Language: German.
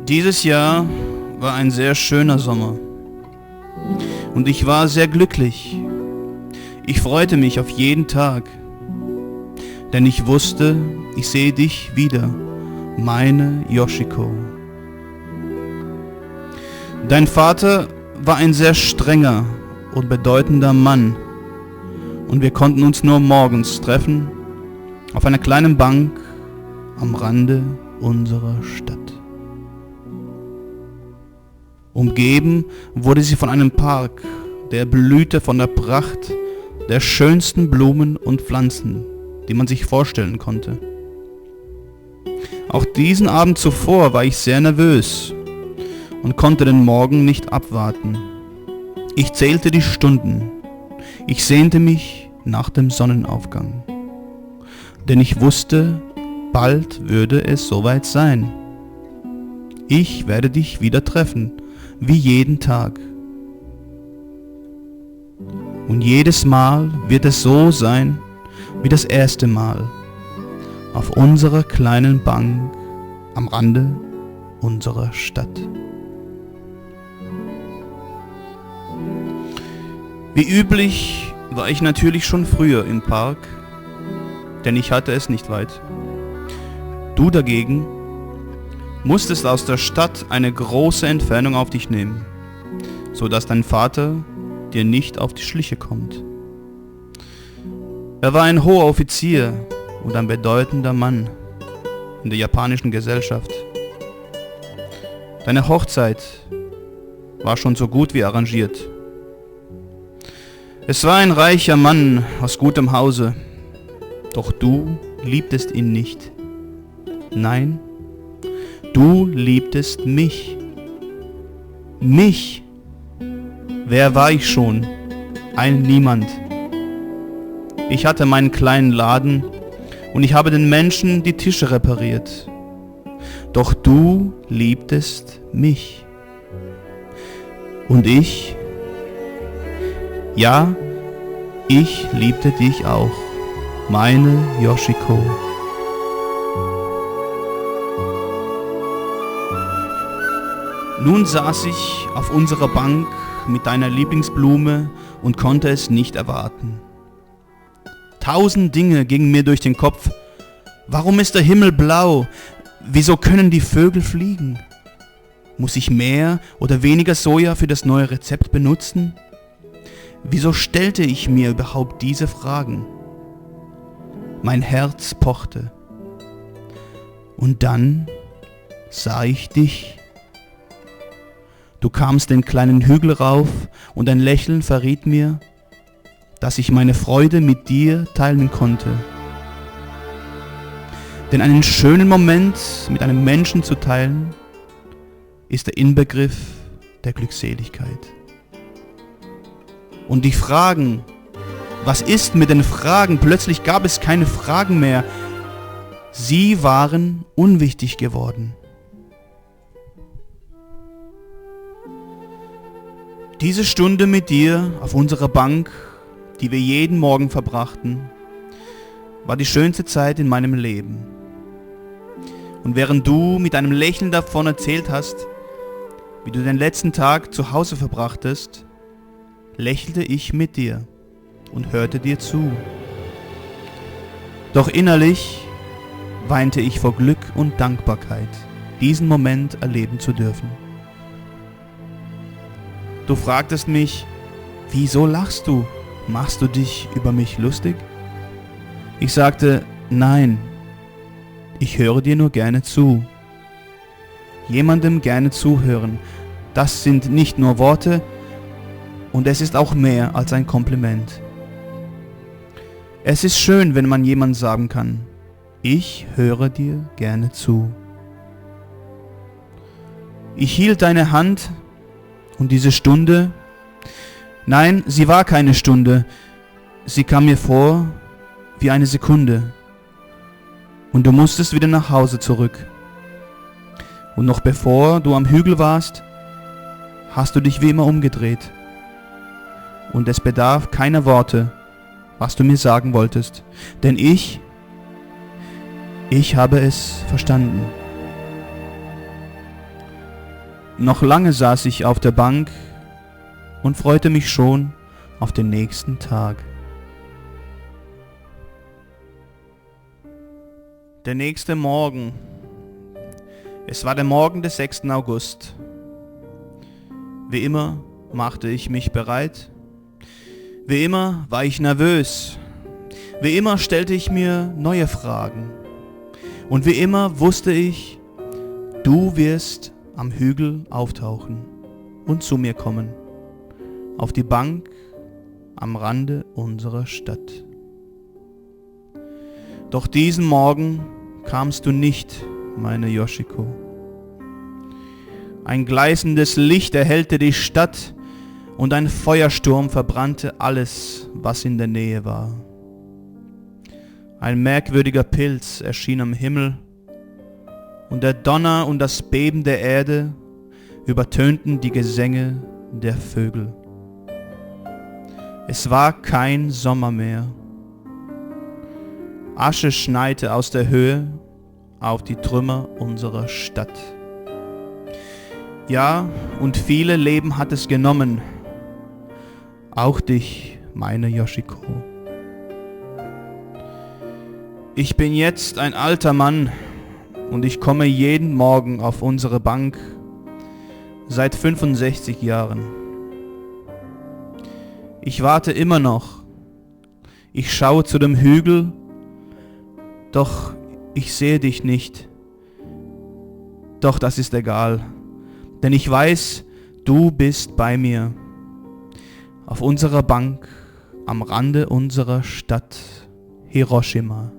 Dieses Jahr war ein sehr schöner Sommer und ich war sehr glücklich. Ich freute mich auf jeden Tag, denn ich wusste, ich sehe dich wieder, meine Yoshiko. Dein Vater war ein sehr strenger und bedeutender Mann und wir konnten uns nur morgens treffen auf einer kleinen Bank am Rande unserer Stadt. Umgeben wurde sie von einem Park, der blühte von der Pracht der schönsten Blumen und Pflanzen, die man sich vorstellen konnte. Auch diesen Abend zuvor war ich sehr nervös und konnte den Morgen nicht abwarten. Ich zählte die Stunden. Ich sehnte mich nach dem Sonnenaufgang. Denn ich wusste, bald würde es soweit sein. Ich werde dich wieder treffen, wie jeden Tag. Und jedes Mal wird es so sein, wie das erste Mal, auf unserer kleinen Bank am Rande unserer Stadt. Wie üblich war ich natürlich schon früher im Park, denn ich hatte es nicht weit. Du dagegen musstest aus der Stadt eine große Entfernung auf dich nehmen, so dass dein Vater dir nicht auf die Schliche kommt. Er war ein hoher Offizier und ein bedeutender Mann in der japanischen Gesellschaft. Deine Hochzeit war schon so gut wie arrangiert. Es war ein reicher Mann aus gutem Hause, doch du liebtest ihn nicht. Nein, du liebtest mich. Mich. Wer war ich schon? Ein Niemand. Ich hatte meinen kleinen Laden und ich habe den Menschen die Tische repariert. Doch du liebtest mich. Und ich? Ja, ich liebte dich auch, meine Yoshiko. Nun saß ich auf unserer Bank mit deiner Lieblingsblume und konnte es nicht erwarten. 1000 Dinge gingen mir durch den Kopf. Warum ist der Himmel blau? Wieso können die Vögel fliegen? Muss ich mehr oder weniger Soja für das neue Rezept benutzen? Wieso stellte ich mir überhaupt diese Fragen? Mein Herz pochte. Und dann sah ich dich. Du kamst den kleinen Hügel rauf und ein Lächeln verriet mir, dass ich meine Freude mit dir teilen konnte. Denn einen schönen Moment mit einem Menschen zu teilen, ist der Inbegriff der Glückseligkeit. Und die Fragen, was ist mit den Fragen? Plötzlich gab es keine Fragen mehr. Sie waren unwichtig geworden. Diese Stunde mit dir auf unserer Bank, die wir jeden Morgen verbrachten, war die schönste Zeit in meinem Leben. Und während du mit einem Lächeln davon erzählt hast, wie du den letzten Tag zu Hause verbrachtest, lächelte ich mit dir und hörte dir zu. Doch innerlich weinte ich vor Glück und Dankbarkeit, diesen Moment erleben zu dürfen. Du fragtest mich, wieso lachst du? Machst du dich über mich lustig? Ich sagte, nein, ich höre dir nur gerne zu. Jemandem gerne zuhören, das sind nicht nur Worte, und es ist auch mehr als ein Kompliment. Es ist schön, wenn man jemand sagen kann, ich höre dir gerne zu. Ich hielt deine Hand und diese Stunde, nein, sie war keine Stunde, sie kam mir vor wie eine Sekunde. Und du musstest wieder nach Hause zurück. Und noch bevor du am Hügel warst, hast du dich wie immer umgedreht. Und es bedarf keiner Worte, was du mir sagen wolltest, denn ich habe es verstanden. Noch lange saß ich auf der Bank und freute mich schon auf den nächsten Tag. Der nächste Morgen. Es war der Morgen des 6. August. Wie immer machte ich mich bereit. Wie immer war ich nervös. Wie immer stellte ich mir neue Fragen. Und wie immer wusste ich, du wirst am Hügel auftauchen und zu mir kommen, auf die Bank am Rande unserer Stadt. Doch diesen Morgen kamst du nicht, meine Yoshiko. Ein gleißendes Licht erhellte die Stadt und ein Feuersturm verbrannte alles, was in der Nähe war. Ein merkwürdiger Pilz erschien am Himmel und der Donner und das Beben der Erde übertönten die Gesänge der Vögel. Es war kein Sommer mehr. Asche schneite aus der Höhe auf die Trümmer unserer Stadt. Ja, und viele Leben hat es genommen, auch dich, meine Yoshiko. Ich bin jetzt ein alter Mann und ich komme jeden Morgen auf unsere Bank seit 65 Jahren. Ich warte immer noch. Ich schaue zu dem Hügel, doch ich sehe dich nicht. Doch das ist egal, denn ich weiß, du bist bei mir. Auf unserer Bank am Rande unserer Stadt Hiroshima.